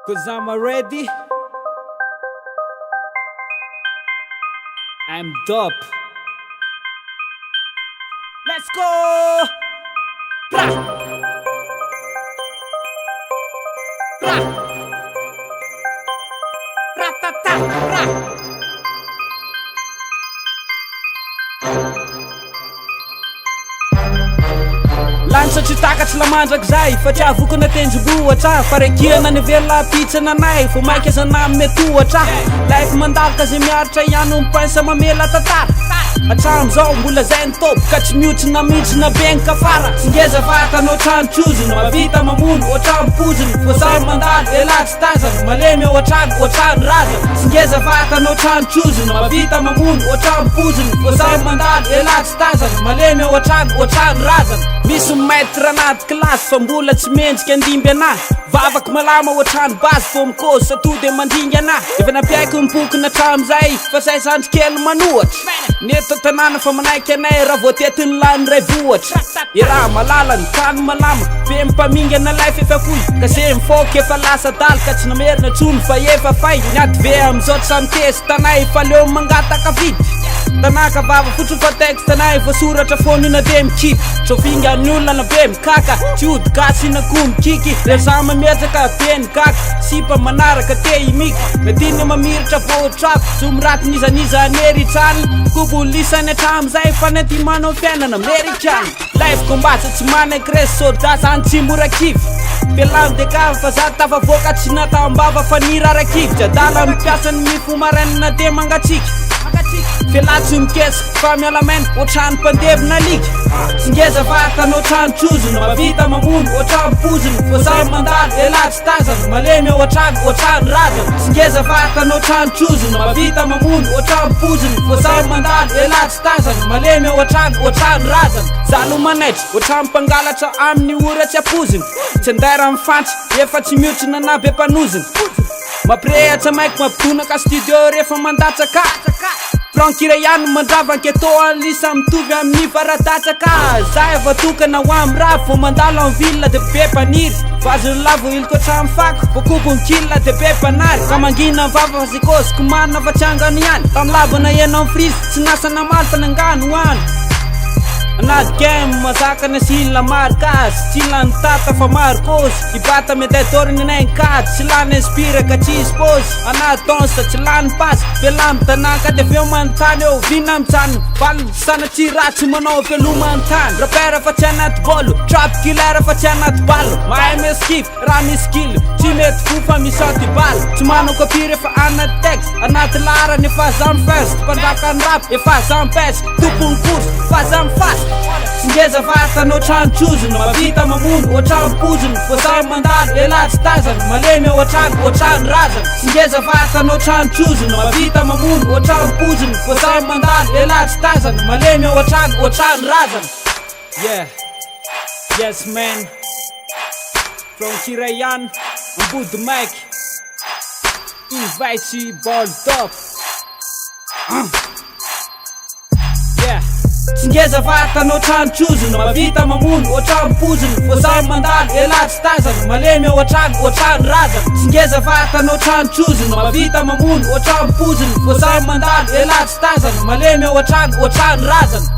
'Cause I'm ready. I'm dope. Let's go! Pra! Pra! Ra-ta-ta! Pra! Lansa tsy takatry la mandraky zay fa tsy avoko natendrombohatra farakiana ny velona pitsana anay fo maiky azana metohatra laiko mandalaka zay miaritra ihany mipainsa mamela tantara atrano zao mbola zay nitopo ka tsy miotrina mihintsina beny kafara tsy ngeza fatanao trano trozony mavita mamono oatrano pozony fo samy mandalo elatsy tazana malemy ao atrano oatrano razana tsy ngeza fatanao trano trozony mavita mamono oatrano pozony fo samy mandalo elatsy tazana malemy ao atrano oatrano razana misy maître anaty kilasy fa mbola tsy mendrika andimby anahy vavaky malama oatrano bazy fo mikôzy satode mandingy anahy efa nampiaiky mipoky natramo zay fa say zandry kely manohatra neto tanàna fa manaiky anay raha voatetiny lany ray vohatra i raha malala ny tany malama be mipamingy analay fefafoy ka se mifoky efa lasa daly ka tsy namerina trony fa efa fay niady ve amizao tsy samtesy tanay fa leo mangataka vidy tanaka vava fotry fa texte tanay voasoratra fonina de mikipy trofinga ny olona na be mikaka tsy ody gasy na koa mikiky rehefa mamezaka be ny kaka sipa manaraka te imiky metiny mamiratra voatrako so miratin'izaniza anerytrany kobolisany atramo zay fa nety manao fiainana amerikany life kombatsa tsy manaiky resy soda zany tsy morakivy pelano de kava fa za tafavoaka tsy natambava fa nirarakivy jadala mipiasany mifo maranina de mangatsiky fialatsy mikesiky fa mialamena oatrano mpandevina liky tsy ngeza fatanao trano trozony mavita mamono oatrano pozony fo samy mandalo elatsy tazana malemy ao atrano oatrano razana tsy ngeza fatanao trano trozony mavita mamono oatrano pozony fo samy mandalo elatsy tazana malemy ao atrano oatrano razana zalo manaitra oatrano mpangalatra amin'ny oratsy apozony tsy andera mifantsy efa tsy miotrina na be mpanozony mampirehatra maiky mampidonaka studio rehefa mandatsaka frankira ihany mandrava anketo alisa mitovy amin'ny faradatsaka zay avatokana ho am raha vo mandalo am ville de be mpaniry vazony lavo ilikotramy fako vokobony killa de be mpanary ka mangina mivava fazikosiko manina fa triangano ihany tamy lavana ianao mfrizy tsy nasana maly fa nangano hoany anaty game mazaka na sila markas tsy lany tata fa markosy ibata metetoriny nankady tsy lany inspire ka tsy ispôsy anaty tonsa tsy lany pasy velamy tanaka de feo manontany eo vina mitany valy sana tsy ratsy manao felomanontany rapera fa tsy anaty bolo trap kilera fa tsy anaty balo mahay meskif raha misy kily tsy mety fo fa misaty balo tsy manao copie refa anaty text anaty larany efa zamy first mpandraka ny rap efa zamy pes tompony course fa zamy fast tsy ngeza fatanao trano trozony mavita mamono oatrano pozony fo samy mandalo elatsy tazana malemy ao atrano oatrano razana tsy ngeza fatanao trano trozony mavita mamono oatrano pozony fo samy mandalo elatsy tazana malemy ao atrano oatrano razana yeah yes man from Kirayan Ambody Mike invite ball top yeah tsy ngeza fatanao trano trozony mavita mamono oatrano pozony fo samy mandalo elatsy tazana malemy ao atrano oatrano razana tsy ngeza fatanao trano trozony mavita mamono oatrano pozony fo samy mandalo elatsy tazana malemy ao atrano oatrano razana